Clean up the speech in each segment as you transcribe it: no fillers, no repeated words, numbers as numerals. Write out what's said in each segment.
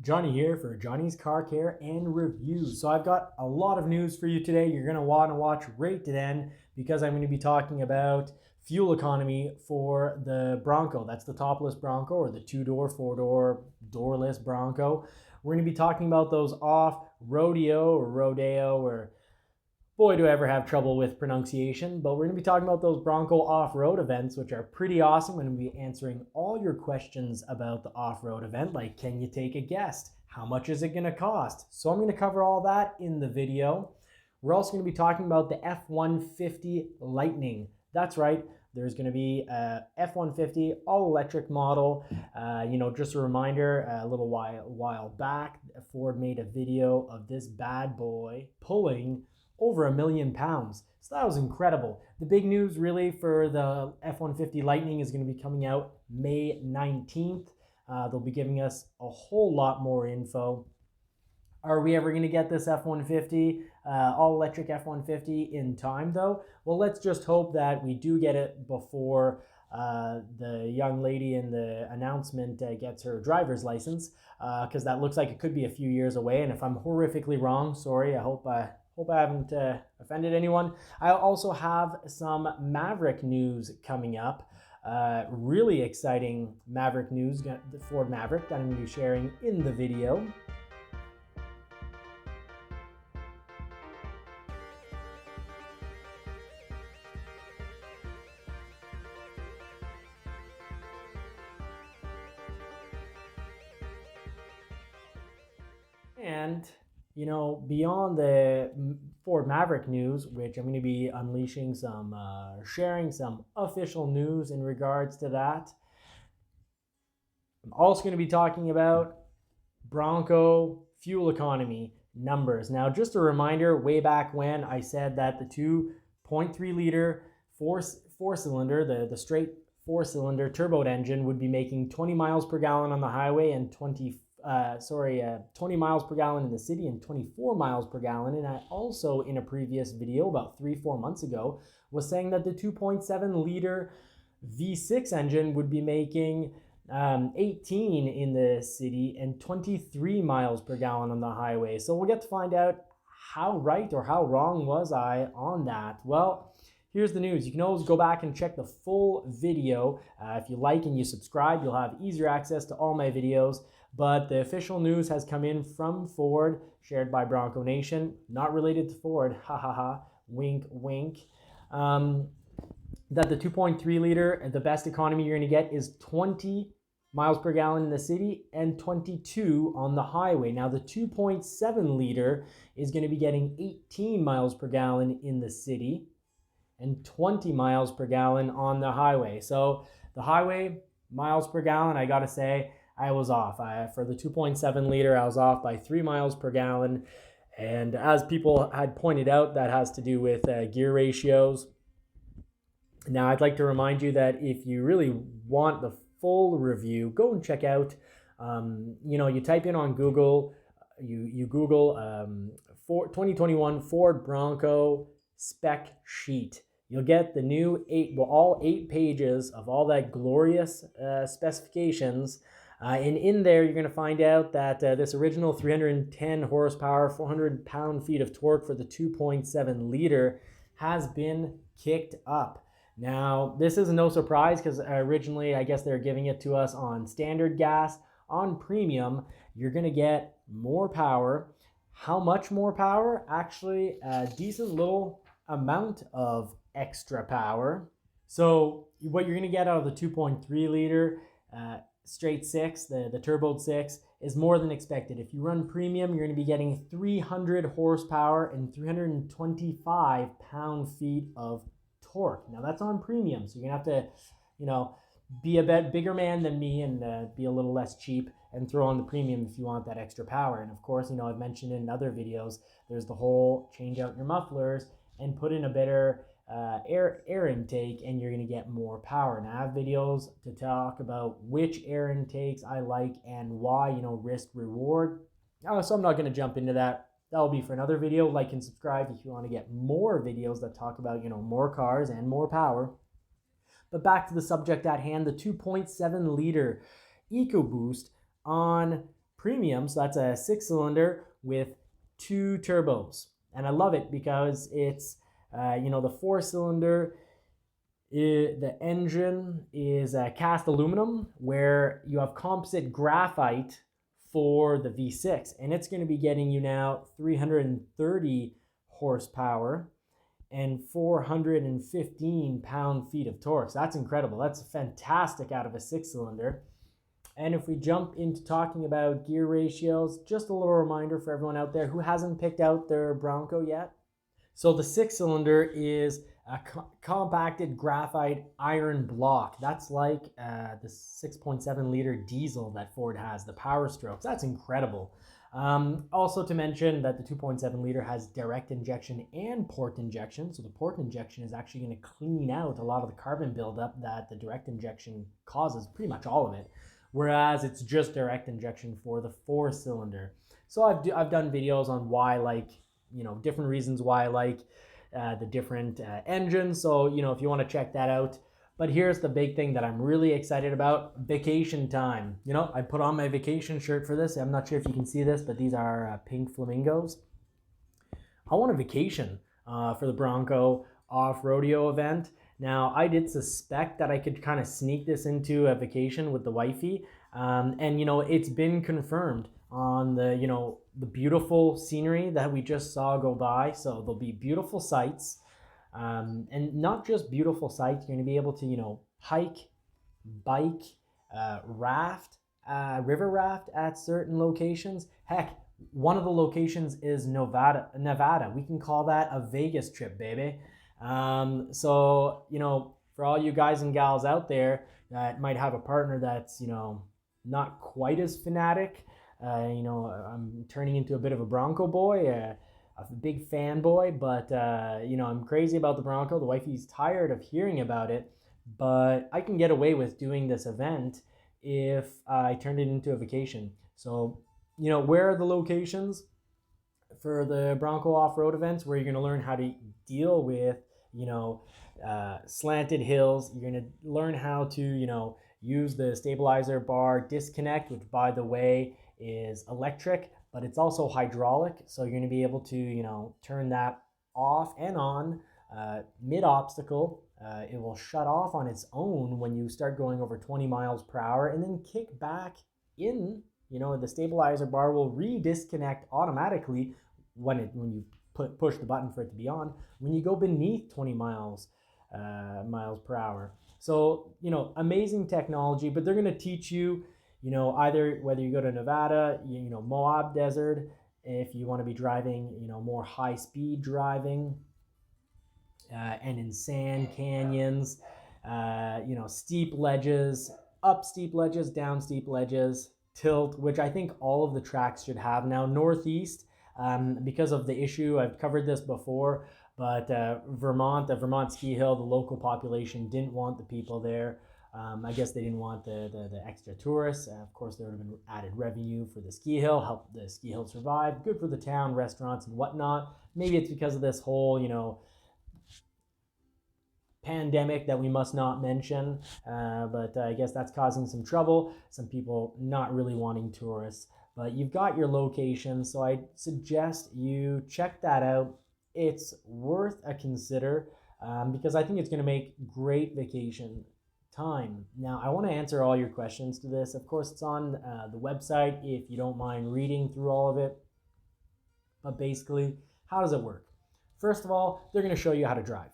Johnny here for Johnny's Car Care and Reviews. So I've got a lot of news for you today. You're going to want to watch right to the end because I'm going to be talking about fuel economy for the Bronco. That's the topless Bronco, or the two-door, four-door, doorless Bronco. We're going to be talking about those off-rodeo or rodeo, or boy, do I ever have trouble with pronunciation, but we're going to be talking about those Bronco off-road events, which are pretty awesome. I'm going to be answering all your questions about the off-road event, like can you take a guest? How much is it going to cost? So I'm going to cover all that in the video. We're also going to be talking about the F150 Lightning. That's right. There's going to be a F-150 all-electric model. Just a reminder, a little while back, Ford made a video of this bad boy pulling over 1 million pounds. So that was incredible. The big news really for the F-150 Lightning is going to be coming out May 19th. They'll be giving us a whole lot more info. Are we ever going to get this F-150, all-electric F-150 in time though? Well, let's just hope that we do get it before the young lady in the announcement gets her driver's license, because that looks like it could be a few years away. And if I'm horrifically wrong, sorry, I hope I haven't offended anyone. I also have some Maverick news coming up. Really exciting Maverick news, the Ford Maverick, that I'm going to be sharing in the video. And beyond the Ford Maverick news, which I'm going to be unleashing some, sharing some official news in regards to that, I'm also going to be talking about Bronco fuel economy numbers. Now, just a reminder, way back when I said that the 2.3 liter four-cylinder, the straight four-cylinder turbo engine would be making 20 miles per gallon on the highway and 20 miles per gallon in the city and 24 miles per gallon. And I also, in a previous video about 3-4 months ago, was saying that the 2.7 liter V6 engine would be making 18 in the city and 23 miles per gallon on the highway. So we'll get to find out how right or how wrong was I on that. Well, here's the news. You can always go back and check the full video. If you like and you subscribe, you'll have easier access to all my videos. But the official news has come in from Ford, shared by Bronco Nation, not related to Ford, ha ha ha, wink wink, that the 2.3 liter, the best economy you're going to get is 20 miles per gallon in the city and 22 on the highway. Now the 2.7 liter is going to be getting 18 miles per gallon in the city and 20 miles per gallon on the highway. So the highway miles per gallon, I gotta say, I was off. For the 2.7 liter, I was off by 3 miles per gallon. And as people had pointed out, that has to do with gear ratios. Now, I'd like to remind you that if you really want the full review, go and check out, you type in on Google, you Google 2021 Ford Bronco Spec Sheet. You'll get the new all 8 pages of all that glorious specifications. And in there, you're going to find out that this original 310 horsepower, 400 pound-feet of torque for the 2.7 liter has been kicked up. Now, this is no surprise because originally, I guess they're giving it to us on standard gas. On premium, you're going to get more power. How much more power? Actually, a decent little amount of extra power. So what you're going to get out of the 2.3 liter straight 6, the turboed 6, is more than expected. If you run premium, you're going to be getting 300 horsepower and 325 pound-feet of torque. Now that's on premium, so you're going to have to, be a bit bigger man than me and be a little less cheap and throw on the premium if you want that extra power. And of course, I've mentioned in other videos, there's the whole change out your mufflers and put in a better air intake, and you're going to get more power. And I have videos to talk about which air intakes I like and why, risk reward. So I'm not going to jump into that. That'll be for another video. Like and subscribe if you want to get more videos that talk about, more cars and more power. But back to the subject at hand, the 2.7 liter EcoBoost on Premium, so that's a 6-cylinder with 2 turbos. And I love it because it's, the 4-cylinder, the engine is cast aluminum, where you have composite graphite for the V6. And it's going to be getting you now 330 horsepower and 415 pound-feet of torque. So that's incredible. That's fantastic out of a 6-cylinder. And if we jump into talking about gear ratios, just a little reminder for everyone out there who hasn't picked out their Bronco yet. So the 6-cylinder is a compacted graphite iron block. That's like the 6.7 liter diesel that Ford has, the Power Strokes. That's incredible. Also to mention that the 2.7 liter has direct injection and port injection. So the port injection is actually going to clean out a lot of the carbon buildup that the direct injection causes, pretty much all of it. Whereas it's just direct injection for the 4-cylinder. So I've done videos on why, different reasons why I like the different engines. So, if you want to check that out. But here's the big thing that I'm really excited about: vacation time. I put on my vacation shirt for this. I'm not sure if you can see this, but these are pink flamingos. I want a vacation for the Bronco Off-Roadeo event. Now, I did suspect that I could kind of sneak this into a vacation with the wifey. And, it's been confirmed on the beautiful scenery that we just saw go by. So there'll be beautiful sights. And not just beautiful sights. You're going to be able to, hike, bike, raft, river raft at certain locations. Heck, one of the locations is Nevada. We can call that a Vegas trip, baby. So, for all you guys and gals out there that might have a partner that's, not quite as fanatic, I'm turning into a bit of a Bronco boy, a big fanboy, but, I'm crazy about the Bronco. The wifey's tired of hearing about it, but I can get away with doing this event if I turned it into a vacation. So, where are the locations for the Bronco off-road events where you're going to learn how to deal with, slanted hills? You're going to learn how to, use the stabilizer bar disconnect, which, by the way, is electric, but it's also hydraulic. So you're going to be able to, turn that off and on mid-obstacle. It will shut off on its own when you start going over 20 miles per hour, and then kick back in. The stabilizer bar will re-disconnect automatically when you push the button for it to be on when you go beneath 20 miles per hour. So, amazing technology, but they're going to teach you, either whether you go to Nevada, Moab Desert, if you want to be driving, more high-speed driving, and in sand canyons, steep ledges, up steep ledges, down steep ledges, tilt, which I think all of the tracks should have now. Northeast, because of the issue, I've covered this before, but the Vermont ski hill, the local population didn't want the people there. I guess they didn't want the extra tourists. Of course, there would have been added revenue for the ski hill, help the ski hill survive, good for the town, restaurants and whatnot. Maybe it's because of this whole, pandemic that we must not mention, but I guess that's causing some trouble. Some people not really wanting tourists, but you've got your location, so I suggest you check that out. It's worth a consider because I think it's going to make great vacation time. Now, I want to answer all your questions to this. Of course, it's on the website if you don't mind reading through all of it. But basically, how does it work? First of all, they're going to show you how to drive.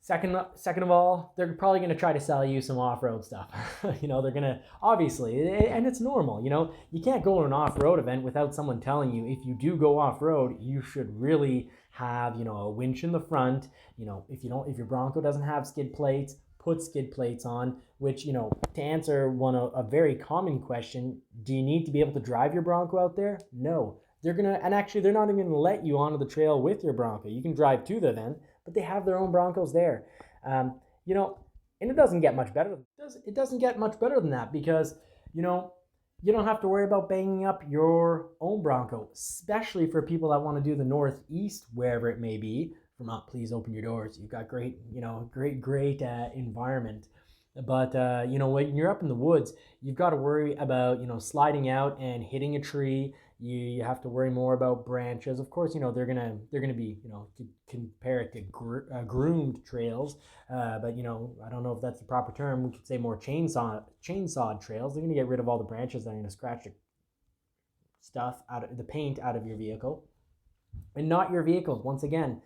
Second of all, they're probably going to try to sell you some off-road stuff. They're going to, obviously, and it's normal, you can't go to an off-road event without someone telling you if you do go off-road, you should really have, a winch in the front. If your Bronco doesn't have skid plates, put skid plates on, which, to answer a very common question, do you need to be able to drive your Bronco out there? No. Actually, they're not even going to let you onto the trail with your Bronco. You can drive to the event, but they have their own Broncos there. And it doesn't get much better. It doesn't get much better than that because, you don't have to worry about banging up your own Bronco, especially for people that want to do the Northeast, wherever it may be. Vermont, please open your doors. You've got great environment. But when you're up in the woods, you've got to worry about sliding out and hitting a tree. You have to worry more about branches. Of course, they're gonna be compare it to groomed trails. But I don't know if that's the proper term. We could say more chainsawed trails. They're gonna get rid of all the branches that are gonna scratch the stuff out of the paint out of your vehicle, and not your vehicles. Once again,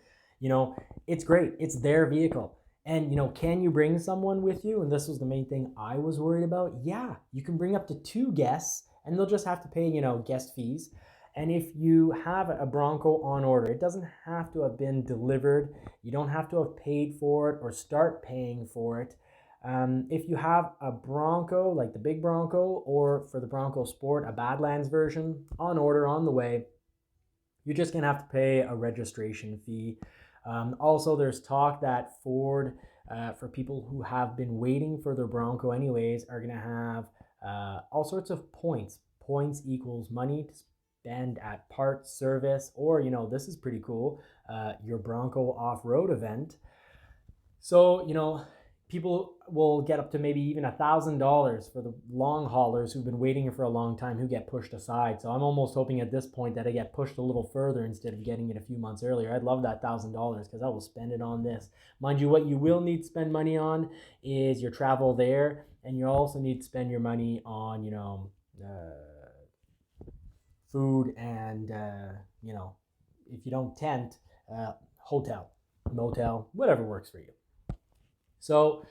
it's great. It's their vehicle. And can you bring someone with you? And this was the main thing I was worried about. Yeah, you can bring up to 2 guests, and they'll just have to pay guest fees. And if you have a Bronco on order, it doesn't have to have been delivered. You don't have to have paid for it or start paying for it. If you have a Bronco, like the big Bronco, or for the Bronco Sport, a Badlands version on order on the way, you're just going to have to pay a registration fee. Also, there's talk that Ford, for people who have been waiting for their Bronco anyways, are going to have all sorts of points. Points equals money to spend at parts, service, or, this is pretty cool, your Bronco Off-Road event. So, people will get up to maybe even $1,000 for the long haulers who've been waiting for a long time, who get pushed aside. So I'm almost hoping at this point that I get pushed a little further instead of getting it a few months earlier. I'd love that $1,000 because I will spend it on this. Mind you, what you will need to spend money on is your travel there, and you also need to spend your money on, food and, if you don't tent, hotel, motel, whatever works for you. So,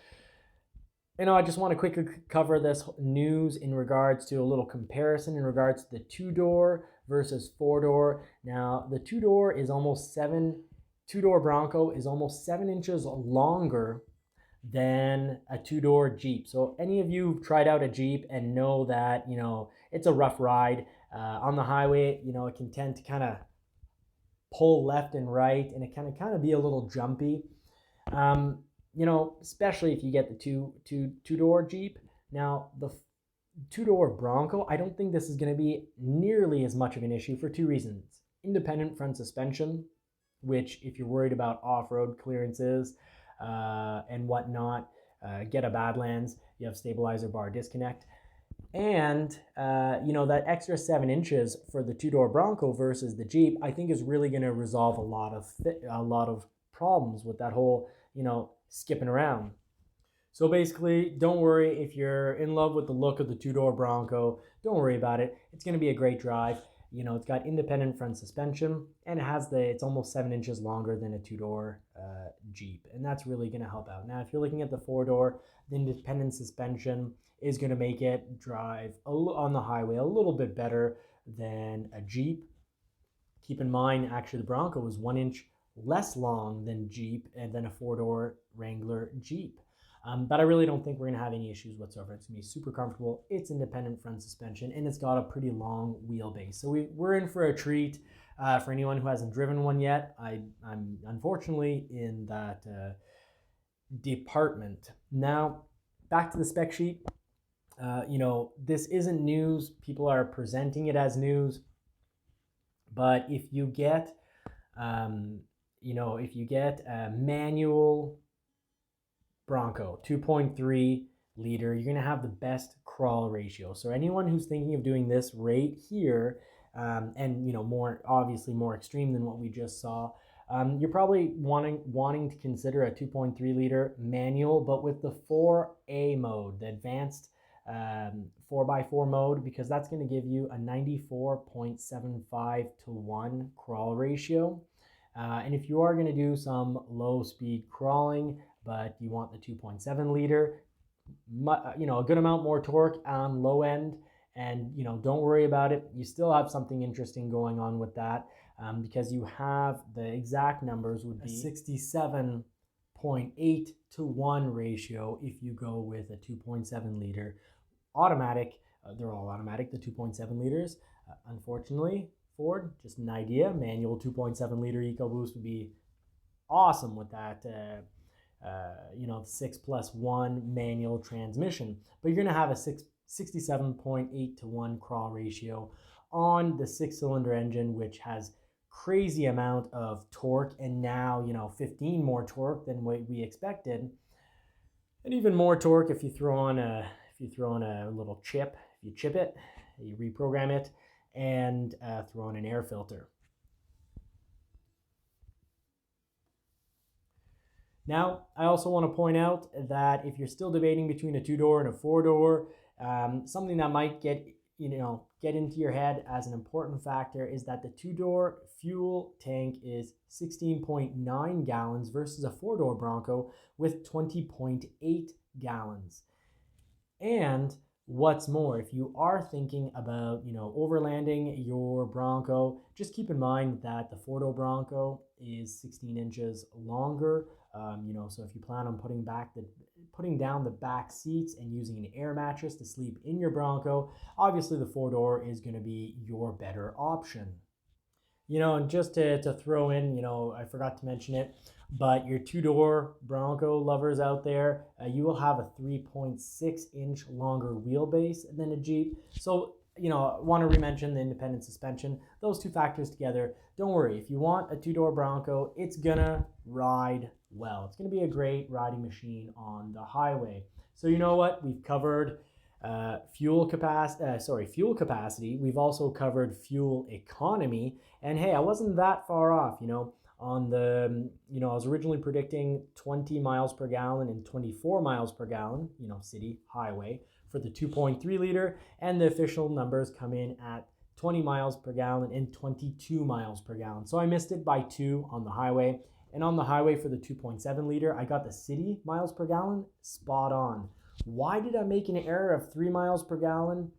I just want to quickly cover this news in regards to a little comparison in regards to the 2-door versus 4-door. Now, the 2-door is almost 2-door Bronco is almost 7 inches longer than a 2-door Jeep. So any of you who've tried out a Jeep and know that, it's a rough ride on the highway, it can tend to kind of pull left and right, and it can kind of be a little jumpy. Especially if you get the two-door Jeep. Now, the 2-door Bronco, I don't think this is going to be nearly as much of an issue for 2 reasons. Independent front suspension, which if you're worried about off-road clearances and whatnot, get a Badlands, you have stabilizer bar disconnect. And, that extra 7 inches for the 2-door Bronco versus the Jeep, I think is really going to resolve a lot of problems with that whole, skipping around. So basically, don't worry if you're in love with the look of the 2-door Bronco. Don't worry about it. It's going to be a great drive. It's got independent front suspension, and it's almost 7 inches longer than a 2-door Jeep, and that's really going to help out. Now, if you're looking at the 4-door, the independent suspension is going to make it drive on the highway a little bit better than a Jeep. Keep in mind, actually, the Bronco is 1 inch less long than Jeep and then a 4-door Wrangler Jeep. But I really don't think we're going to have any issues whatsoever. It's going to be super comfortable. It's independent front suspension, and it's got a pretty long wheelbase. So we're in for a treat. For anyone who hasn't driven one yet, I'm unfortunately in that department. Now, back to the spec sheet. This isn't news. People are presenting it as news. But if you get a manual Bronco 2.3 liter, you're going to have the best crawl ratio. So anyone who's thinking of doing this right here, and more obviously more extreme than what we just saw, you're probably wanting to consider a 2.3 liter manual, but with the 4A mode, the advanced 4x4 mode, because that's going to give you a 94.75 to 1 crawl ratio. And if you are going to do some low speed crawling, but you want the 2.7 liter, a good amount more torque on low end, and don't worry about it. You still have something interesting going on with that, because you have the exact numbers would be 67.8 to 1 ratio if you go with a 2.7 liter automatic. They're all automatic, the 2.7 liters. Unfortunately, Ford, just an idea, manual 2.7 liter EcoBoost would be awesome with that 6+1 manual transmission. But you're going to have a 67.8 to 1 crawl ratio on the 6-cylinder engine, which has crazy amount of torque, and now 15 more torque than what we expected. and even more torque if you throw on a little chip. If you chip it, you reprogram it, and throw on an air filter. Now, I also want to point out that if you're still debating between a 2-door and a 4-door, something that might get into your head as an important factor is that the 2-door fuel tank is 16.9 gallons versus a 4-door Bronco with 20.8 gallons. And what's more, if you are thinking about, overlanding your Bronco, just keep in mind that the 4-door Bronco is 16 inches longer. So if you plan on putting down the back seats and using an air mattress to sleep in your Bronco, obviously the 4-door is going to be your better option. And just to throw in, I forgot to mention it, but your 2-door Bronco lovers out there, you will have a 3.6-inch longer wheelbase than a Jeep. So, I want to re-mention the independent suspension. Those two factors together, don't worry. If you want a 2-door Bronco, it's going to ride well. It's going to be a great riding machine on the highway. So you know what? We've covered fuel capacity. We've also covered fuel economy. And hey, I wasn't that far off, on the, I was originally predicting 20 miles per gallon and 24 miles per gallon, city highway for the 2.3 liter, and the official numbers come in at 20 miles per gallon and 22 miles per gallon. So I missed it by 2 on the highway. And on the highway for the 2.7 liter, I got the city miles per gallon spot on. Why did I make an error of 3 miles per gallon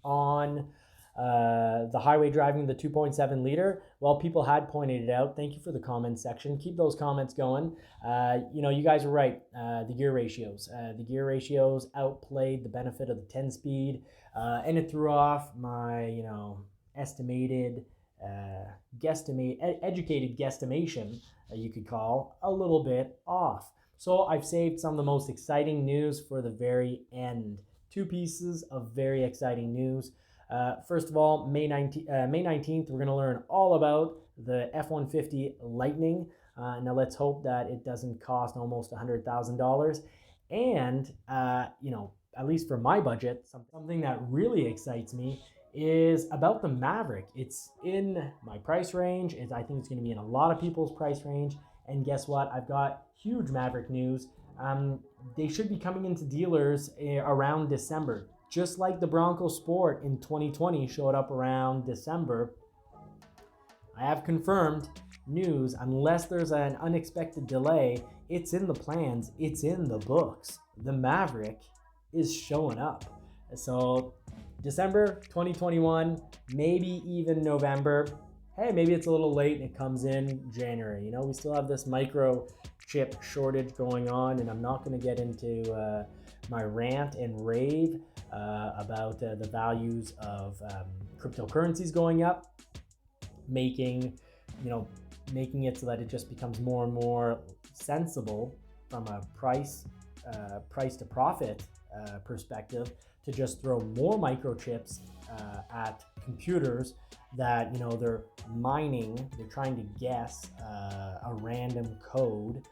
on the highway driving the 2.7 liter? Well, people had pointed it out. Thank you for the comment section. Keep those comments going. You guys were right. The gear ratios. The gear ratios outplayed the benefit of the 10-speed, and it threw off my, estimated educated guesstimation, you could call, a little bit off. So I've saved some of the most exciting news for the very end. 2 pieces of very exciting news. First of all, May 19th, we're going to learn all about the F-150 Lightning. Now let's hope that it doesn't cost almost $100,000. And, at least for my budget, something that really excites me is about the Maverick. It's in my price range. I think it's going to be in a lot of people's price range. And guess what? I've got huge Maverick news. They should be coming into dealers around December. Just like the Bronco Sport in 2020 showed up around December. I have confirmed news, unless there's an unexpected delay, it's in the plans, it's in the books. The Maverick is showing up. So December 2021, maybe even November. Hey, maybe it's a little late and it comes in January. We still have this microchip shortage going on, and I'm not going to get into my rant and rave about the values of cryptocurrencies going up, making it so that it just becomes more and more sensible from a price to profit perspective to just throw more microchips at computers that they're mining, they're trying to guess a random code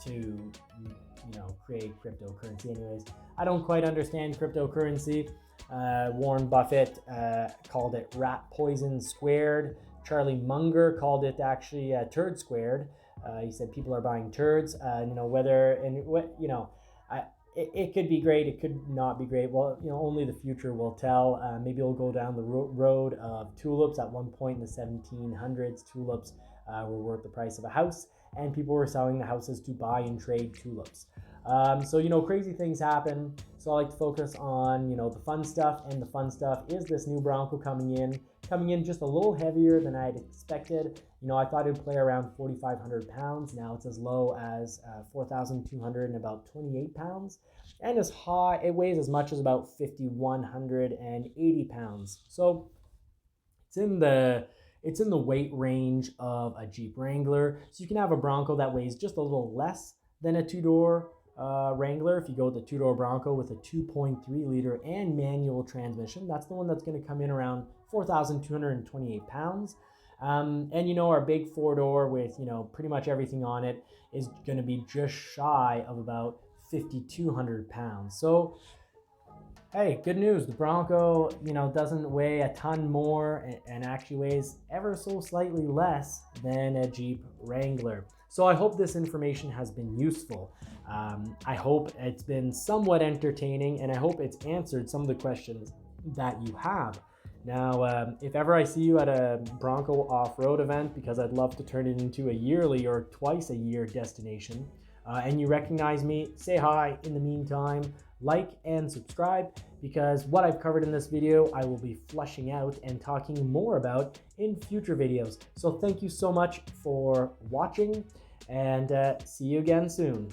to create cryptocurrency. Anyways, I don't quite understand cryptocurrency. Warren Buffett called it rat poison squared. Charlie Munger called it actually turd squared. He said people are buying turds. It could be great, it could not be great. Well, only the future will tell. Maybe we'll go down the road of tulips. At one point in the 1700s, tulips were worth the price of a house, and people were selling the houses to buy and trade tulips. So crazy things happen. So I like to focus on the fun stuff, and the fun stuff is this new Bronco coming in just a little heavier than I had expected. I thought it would play around 4,500 pounds. Now it's as low as 4,200 and about 28 pounds, and as high, it weighs as much as about 5,180 pounds. So it's in the weight range of a Jeep Wrangler. So you can have a Bronco that weighs just a little less than a 2-door Wrangler. If you go with the 2-door Bronco with a 2.3 liter and manual transmission, that's the one that's going to come in around 4,228 pounds. And you know, our big 4-door with, you know, pretty much everything on it is going to be just shy of about 5,200 pounds. So hey, good news. The Bronco, you know, doesn't weigh a ton more and actually weighs ever so slightly less than a Jeep Wrangler. So I hope this information has been useful. I hope it's been somewhat entertaining, and I hope it's answered some of the questions that you have. Now, if ever I see you at a Bronco off-road event, because I'd love to turn it into a yearly or twice a year destination, and you recognize me, say hi. In the meantime, like and subscribe, because what I've covered in this video I will be fleshing out and talking more about in future videos. So thank you so much for watching, and see you again soon.